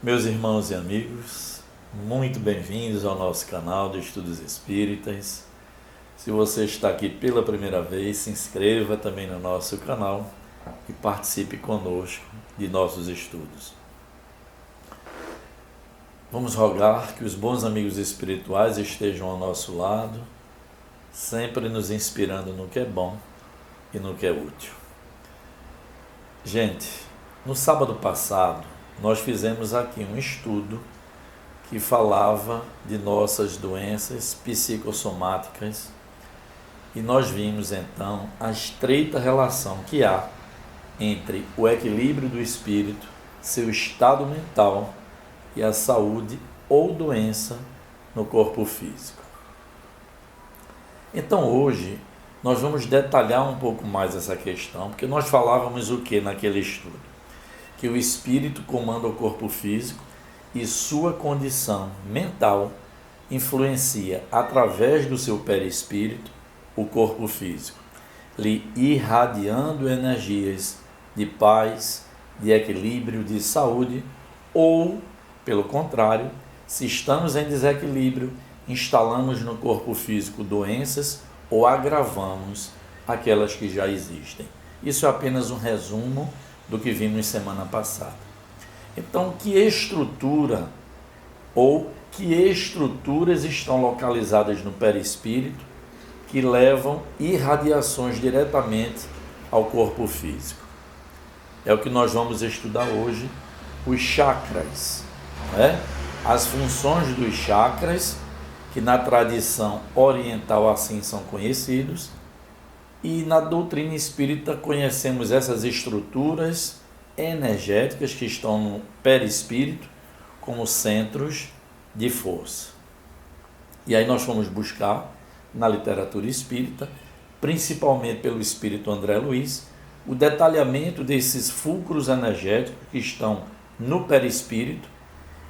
Meus irmãos e amigos, muito bem-vindos ao nosso canal de Estudos Espíritas. Se você está aqui pela primeira vez, se inscreva também no nosso canal e participe conosco de nossos estudos. Vamos rogar que os bons amigos espirituais estejam ao nosso lado, sempre nos inspirando no que é bom e no que é útil. Gente, no sábado passado, nós fizemos aqui um estudo que falava de nossas doenças psicossomáticas e nós vimos então a estreita relação que há entre o equilíbrio do espírito, seu estado mental e a saúde ou doença no corpo físico. Então hoje nós vamos detalhar um pouco mais essa questão, porque nós falávamos o que naquele estudo? Que o espírito comanda o corpo físico e sua condição mental influencia através do seu perispírito o corpo físico, lhe irradiando energias de paz, de equilíbrio, de saúde, ou, pelo contrário, se estamos em desequilíbrio, instalamos no corpo físico doenças ou agravamos aquelas que já existem. Isso é apenas um resumo do que vimos semana passada. Então, que estrutura ou que estruturas estão localizadas no perispírito que levam irradiações diretamente ao corpo físico? É o que nós vamos estudar hoje, os chakras, né? As funções dos chakras, que na tradição oriental assim são conhecidos, e na doutrina espírita conhecemos essas estruturas energéticas que estão no perispírito como centros de força. E aí nós fomos buscar na literatura espírita, principalmente pelo espírito André Luiz, o detalhamento desses fulcros energéticos que estão no perispírito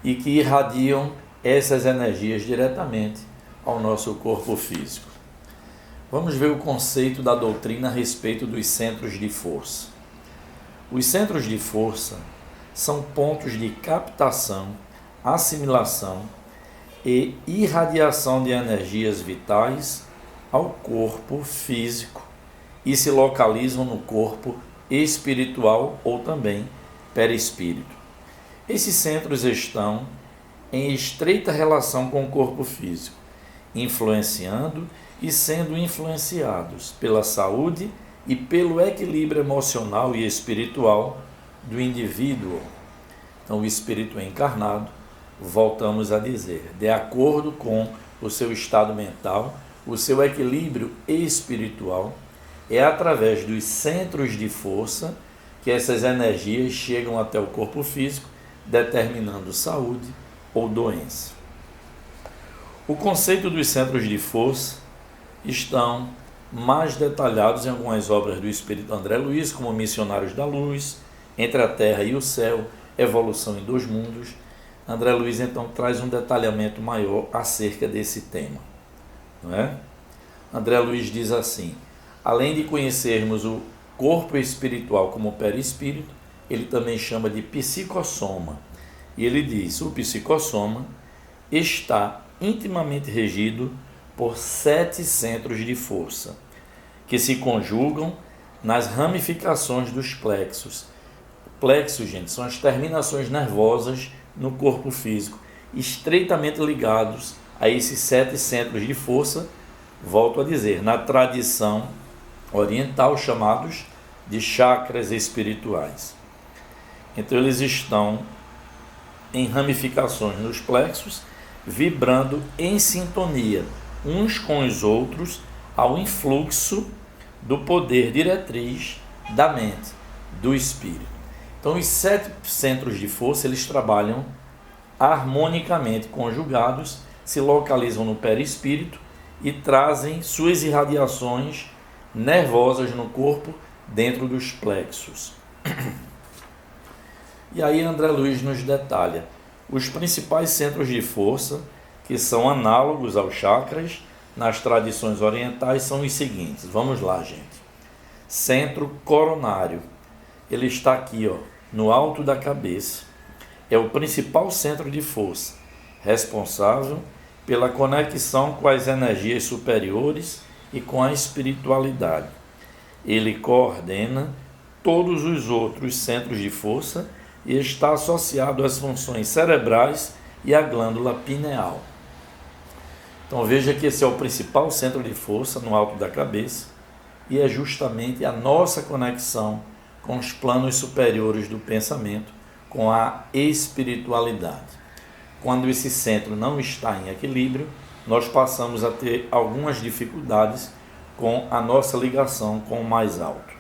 e que irradiam essas energias diretamente ao nosso corpo físico. Vamos ver o conceito da doutrina a respeito dos centros de força. Os centros de força são pontos de captação, assimilação e irradiação de energias vitais ao corpo físico e se localizam no corpo espiritual ou também perispírito. Esses centros estão em estreita relação com o corpo físico, influenciando e sendo influenciados pela saúde e pelo equilíbrio emocional e espiritual do indivíduo. Então, o espírito encarnado, voltamos a dizer, de acordo com o seu estado mental, o seu equilíbrio espiritual, é através dos centros de força que essas energias chegam até o corpo físico, determinando saúde ou doença. O conceito dos centros de força estão mais detalhados em algumas obras do espírito André Luiz, como Missionários da Luz, Entre a Terra e o Céu, Evolução em Dois Mundos. André Luiz então traz um detalhamento maior acerca desse tema, não é? André Luiz diz assim: além de conhecermos o corpo espiritual como perispírito, ele também chama de psicossoma. E ele diz: o psicossoma está intimamente regido por 7 centros de força, que se conjugam nas ramificações dos plexos. Plexos, gente, são as terminações nervosas no corpo físico, estreitamente ligados a esses 7 centros de força, volto a dizer, na tradição oriental chamados de chakras espirituais. Então eles estão em ramificações nos plexos, vibrando em sintonia uns com os outros ao influxo do poder diretriz da mente, do espírito. Então os 7 centros de força, eles trabalham harmonicamente conjugados, se localizam no perispírito e trazem suas irradiações nervosas no corpo dentro dos plexos. E aí André Luiz nos detalha os principais centros de força, que são análogos aos chakras, nas tradições orientais, são os seguintes. Vamos lá, gente. Centro coronário. Ele está aqui, no alto da cabeça. é o principal centro de força, responsável pela conexão com as energias superiores e com a espiritualidade. Ele coordena todos os outros centros de força e está associado às funções cerebrais e à glândula pineal. Então veja que esse é o principal centro de força no alto da cabeça e é justamente a nossa conexão com os planos superiores do pensamento, com a espiritualidade. Quando esse centro não está em equilíbrio, nós passamos a ter algumas dificuldades com a nossa ligação com o mais alto.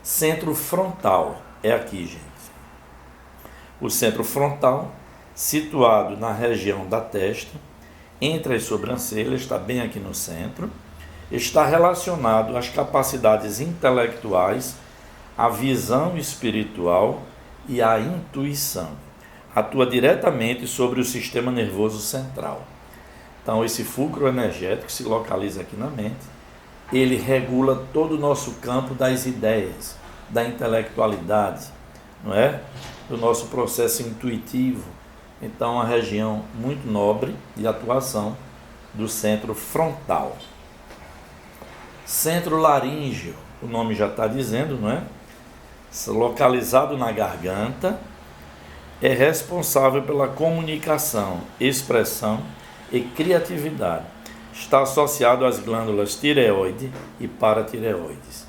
Centro frontal é aqui, gente. O centro frontal, situado na região da testa, entre as sobrancelhas, está bem aqui no centro, está relacionado às capacidades intelectuais, à visão espiritual e à intuição. Atua diretamente sobre o sistema nervoso central. Então, esse fulcro energético se localiza aqui na mente, ele regula todo o nosso campo das ideias, da intelectualidade, não é? Do nosso processo intuitivo. Então, a região muito nobre de atuação do centro frontal. Centro laríngeo, o nome já está dizendo, não é? Localizado na garganta, é responsável pela comunicação, expressão e criatividade. Está associado às glândulas tireoide e paratireoides.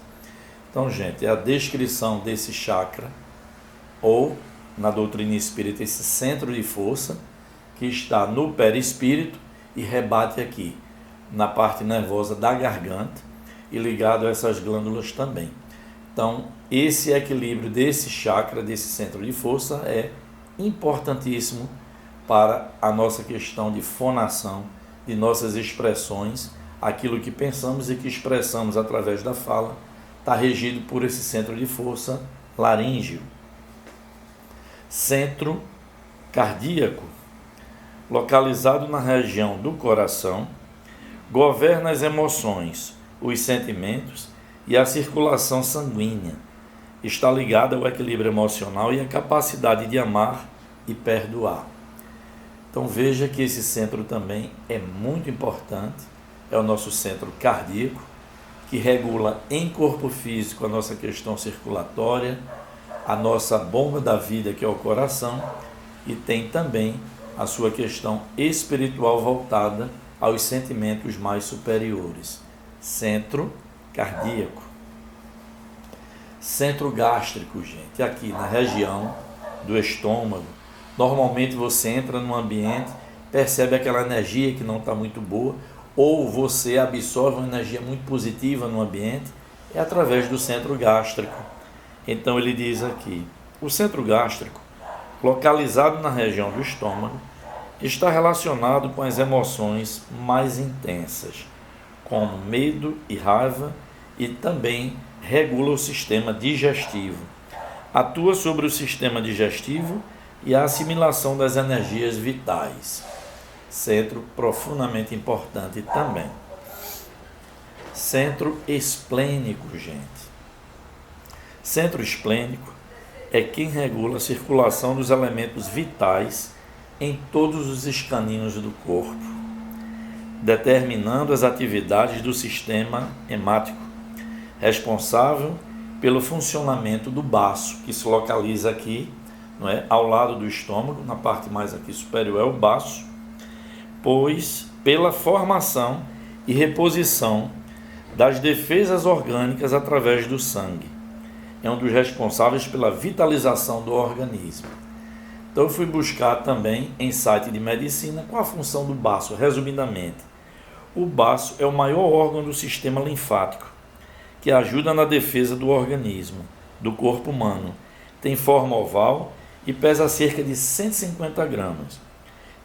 Então, gente, é a descrição desse chakra, ou, na doutrina espírita, esse centro de força, que está no perispírito e rebate aqui, na parte nervosa da garganta, e ligado a essas glândulas também. Então, esse equilíbrio desse chakra, desse centro de força, é importantíssimo para a nossa questão de fonação, de nossas expressões, aquilo que pensamos e que expressamos através da fala, está regido por esse centro de força laríngeo. Centro cardíaco, localizado na região do coração, governa as emoções, os sentimentos e a circulação sanguínea. Está ligado ao equilíbrio emocional e à capacidade de amar e perdoar. Então veja que esse centro também é muito importante, é o nosso centro cardíaco, que regula em corpo físico a nossa questão circulatória, a nossa bomba da vida, que é o coração, e tem também a sua questão espiritual voltada aos sentimentos mais superiores. Centro cardíaco. Centro gástrico, gente, aqui na região do estômago. Normalmente você entra num ambiente, percebe aquela energia que não está muito boa, ou você absorve uma energia muito positiva no ambiente, é através do centro gástrico. Então ele diz aqui, o centro gástrico, localizado na região do estômago, está relacionado com as emoções mais intensas, como medo e raiva, e também regula o sistema digestivo. Atua sobre o sistema digestivo e a assimilação das energias vitais. Centro profundamente importante também. Centro esplênico, gente. Centro esplênico é quem regula a circulação dos elementos vitais em todos os escaninhos do corpo, determinando as atividades do sistema hemático, responsável pelo funcionamento do baço, que se localiza aqui, não é, ao lado do estômago, na parte mais aqui superior é o baço, pois pela formação e reposição das defesas orgânicas através do sangue. É um dos responsáveis pela vitalização do organismo. Então eu fui buscar também em site de medicina qual a função do baço, resumidamente. O baço é o maior órgão do sistema linfático, que ajuda na defesa do organismo, do corpo humano. Tem forma oval e pesa cerca de 150 gramas.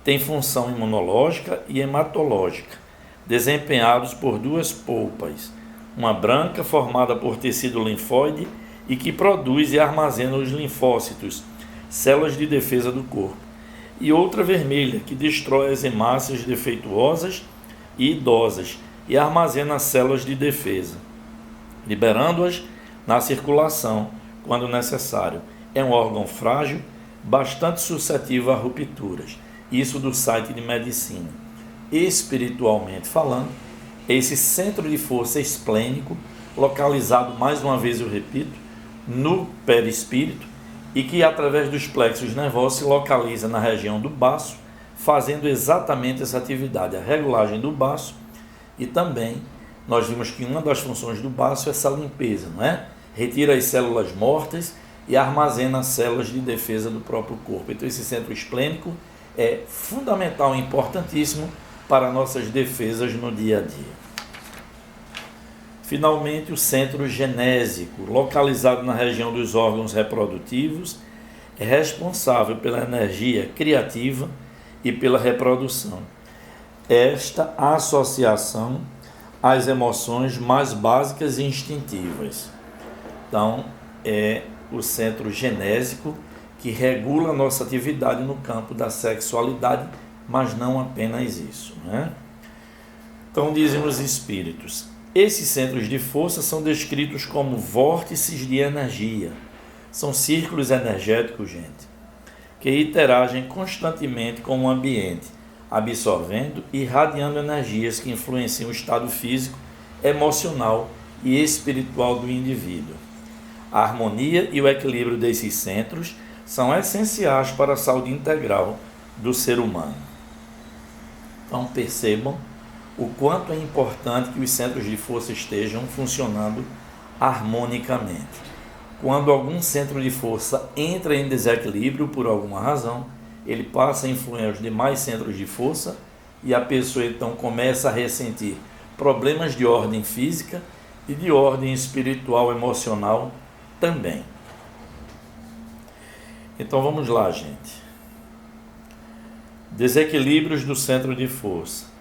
Tem função imunológica e hematológica, desempenhados por duas polpas, uma branca formada por tecido linfóide e que produz e armazena os linfócitos, células de defesa do corpo, e outra vermelha que destrói as hemácias defeituosas e idosas e armazena células de defesa, liberando-as na circulação quando necessário. É um órgão frágil, bastante suscetível a rupturas. Isso do site de medicina. Espiritualmente falando, esse centro de força esplênico, localizado, mais uma vez eu repito, no perispírito, e que através dos plexos nervosos se localiza na região do baço, fazendo exatamente essa atividade, a regulagem do baço. E também nós vimos que uma das funções do baço é essa limpeza, não é? Retira as células mortas e armazena as células de defesa do próprio corpo. Então esse centro esplênico é fundamental e importantíssimo para nossas defesas no dia a dia. Finalmente, o centro genésico, localizado na região dos órgãos reprodutivos, é responsável pela energia criativa e pela reprodução. Esta associação às emoções mais básicas e instintivas. Então, é o centro genésico que regula a nossa atividade no campo da sexualidade, mas não apenas isso, né? Então, dizem os espíritos, esses centros de força são descritos como vórtices de energia. São círculos energéticos, gente, que interagem constantemente com o ambiente, absorvendo e irradiando energias que influenciam o estado físico, emocional e espiritual do indivíduo. A harmonia e o equilíbrio desses centros são essenciais para a saúde integral do ser humano. Então percebam o quanto é importante que os centros de força estejam funcionando harmonicamente. Quando algum centro de força entra em desequilíbrio por alguma razão, ele passa a influir os demais centros de força e a pessoa então começa a ressentir problemas de ordem física e de ordem espiritual, emocional também. Então vamos lá, gente. Desequilíbrios do centro de força.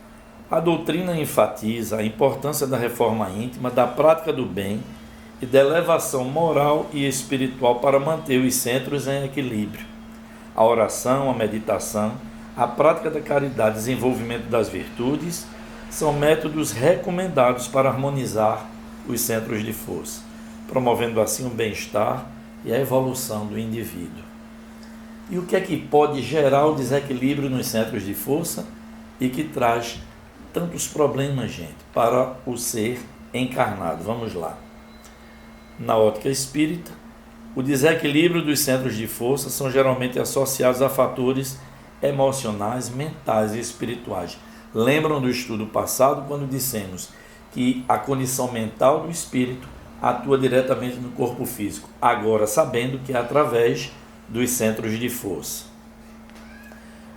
A doutrina enfatiza a importância da reforma íntima, da prática do bem e da elevação moral e espiritual para manter os centros em equilíbrio. A oração, a meditação, a prática da caridade e desenvolvimento das virtudes são métodos recomendados para harmonizar os centros de força, promovendo assim o bem-estar e a evolução do indivíduo. E o que é que pode gerar o desequilíbrio nos centros de força e que traz tantos problemas, gente, para o ser encarnado? Vamos lá. Na ótica espírita, o desequilíbrio dos centros de força são geralmente associados a fatores emocionais, mentais e espirituais. Lembram do estudo passado quando dissemos que a condição mental do espírito atua diretamente no corpo físico, agora sabendo que é através dos centros de força.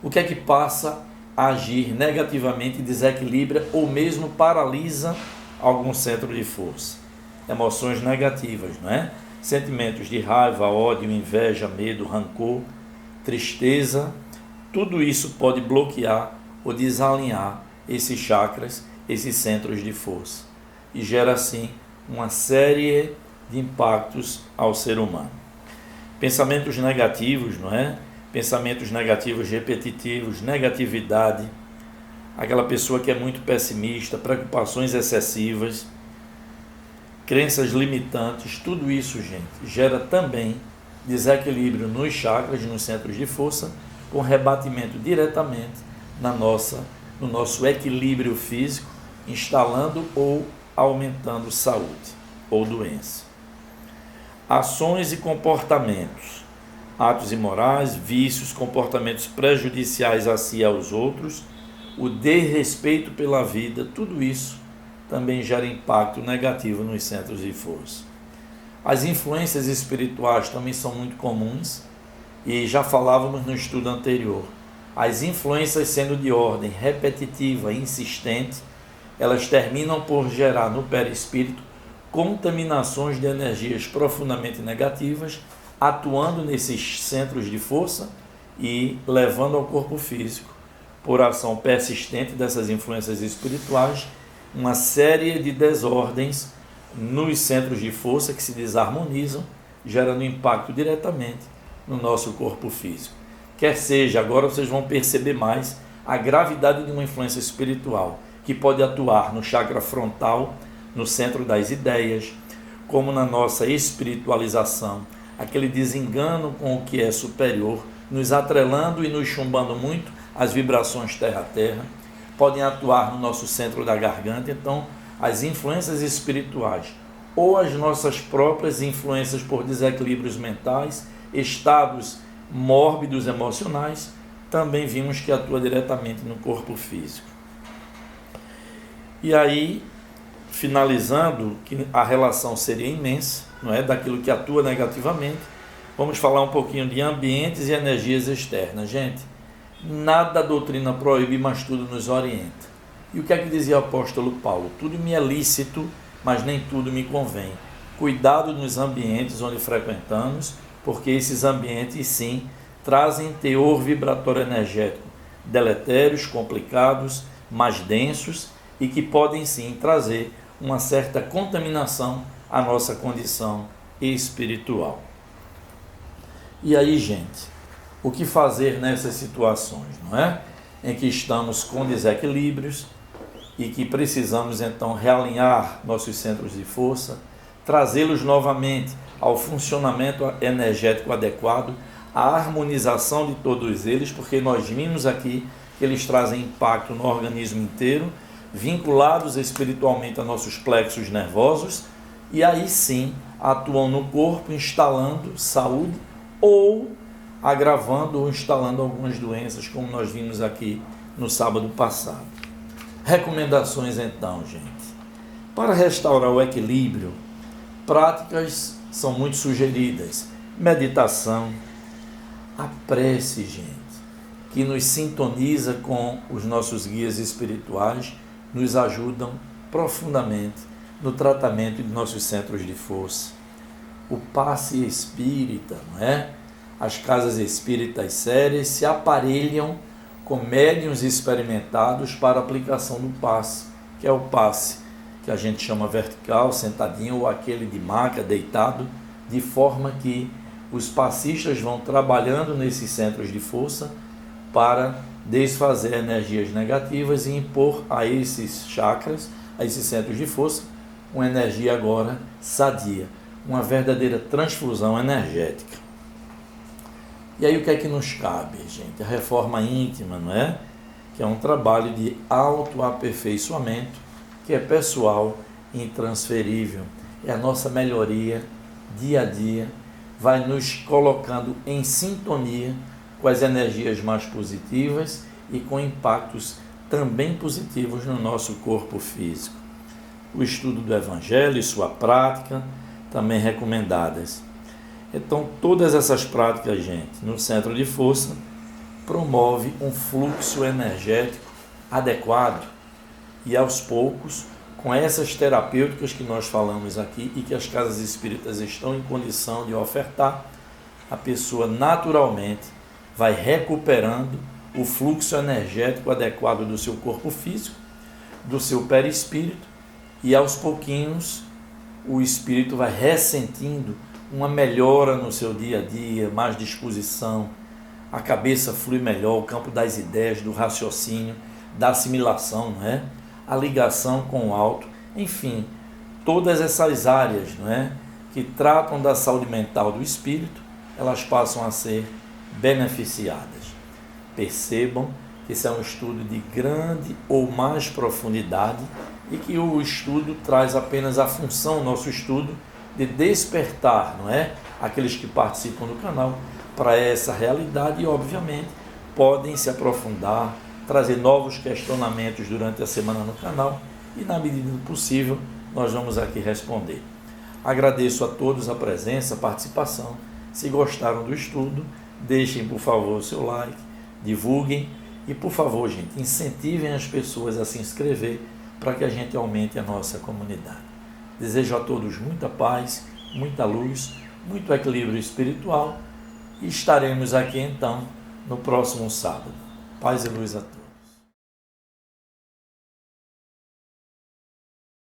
O que é que passa a agir negativamente, desequilibra ou mesmo paralisa algum centro de força? Emoções negativas, não é? Sentimentos de raiva, ódio, inveja, medo, rancor, tristeza, tudo isso pode bloquear ou desalinhar esses chakras, esses centros de força, e gera assim uma série de impactos ao ser humano. Pensamentos negativos, não é? Pensamentos negativos repetitivos, negatividade, aquela pessoa que é muito pessimista, preocupações excessivas, crenças limitantes, tudo isso, gente, gera também desequilíbrio nos chakras, nos centros de força, com rebatimento diretamente no nosso equilíbrio físico, instalando ou aumentando saúde ou doença. Ações e comportamentos, atos imorais, vícios, comportamentos prejudiciais a si e aos outros, o desrespeito pela vida, tudo isso também gera impacto negativo nos centros de força. As influências espirituais também são muito comuns e já falávamos no estudo anterior. As influências sendo de ordem repetitiva e insistente, elas terminam por gerar no perispírito contaminações de energias profundamente negativas, atuando nesses centros de força e levando ao corpo físico, por ação persistente dessas influências espirituais, uma série de desordens nos centros de força que se desarmonizam, gerando impacto diretamente no nosso corpo físico. Quer seja, agora vocês vão perceber mais a gravidade de uma influência espiritual, que pode atuar no chakra frontal, no centro das ideias, como na nossa espiritualização, aquele desengano com o que é superior, nos atrelando e nos chumbando muito as vibrações terra-terra, podem atuar no nosso centro da garganta. Então, as influências espirituais ou as nossas próprias influências por desequilíbrios mentais, estados mórbidos emocionais, também vimos que atua diretamente no corpo físico. E aí, finalizando, que a relação seria imensa, não é, daquilo que atua negativamente, vamos falar um pouquinho de ambientes e energias externas. Gente, nada a doutrina proíbe, mas tudo nos orienta. E o que é que dizia o apóstolo Paulo? Tudo me é lícito, mas nem tudo me convém. Cuidado nos ambientes onde frequentamos, porque esses ambientes, sim, trazem teor vibratório energético deletérios, complicados, mais densos e que podem, sim, trazer uma certa contaminação à nossa condição espiritual. E aí, gente, o que fazer nessas situações, não é? Em que estamos com desequilíbrios e que precisamos, então, realinhar nossos centros de força, trazê-los novamente ao funcionamento energético adequado, à harmonização de todos eles, porque nós vimos aqui que eles trazem impacto no organismo inteiro, vinculados espiritualmente a nossos plexos nervosos, e aí sim atuam no corpo, instalando saúde ou agravando ou instalando algumas doenças, como nós vimos aqui no sábado passado. Recomendações então, gente. Para restaurar o equilíbrio, práticas são muito sugeridas. Meditação, a prece, gente, que nos sintoniza com os nossos guias espirituais, nos ajudam profundamente no tratamento de nossos centros de força. O passe espírita, não é? As casas espíritas sérias se aparelham com médiuns experimentados para aplicação do passe, que é o passe que a gente chama vertical, sentadinho, ou aquele de maca, deitado, de forma que os passistas vão trabalhando nesses centros de força para desfazer energias negativas e impor a esses chakras, a esses centros de força, uma energia agora sadia, uma verdadeira transfusão energética. E aí o que é que nos cabe, gente? A reforma íntima, não é? Que é um trabalho de autoaperfeiçoamento, que é pessoal e intransferível. É a nossa melhoria dia a dia, vai nos colocando em sintonia com as energias mais positivas e com impactos também positivos no nosso corpo físico. O estudo do Evangelho e sua prática, também recomendadas. Então, todas essas práticas, gente, no centro de força, promove um fluxo energético adequado e, aos poucos, com essas terapêuticas que nós falamos aqui e que as casas espíritas estão em condição de ofertar, a pessoa naturalmente vai recuperando o fluxo energético adequado do seu corpo físico, do seu perispírito, e aos pouquinhos o espírito vai ressentindo uma melhora no seu dia a dia, mais disposição, a cabeça flui melhor, o campo das ideias, do raciocínio, da assimilação, não é? A ligação com o alto, enfim, todas essas áreas, não é? Que tratam da saúde mental do espírito, elas passam a ser beneficiadas. Percebam que esse é um estudo de grande ou mais profundidade e que o estudo traz apenas a função, nosso estudo, de despertar, não é? Aqueles que participam do canal para essa realidade e, obviamente, podem se aprofundar, trazer novos questionamentos durante a semana no canal e, na medida do possível, nós vamos aqui responder. Agradeço a todos a presença, a participação. Se gostaram do estudo, deixem, por favor, o seu like, divulguem e, por favor, gente, incentivem as pessoas a se inscrever para que a gente aumente a nossa comunidade. Desejo a todos muita paz, muita luz, muito equilíbrio espiritual e estaremos aqui então no próximo sábado. Paz e luz a todos.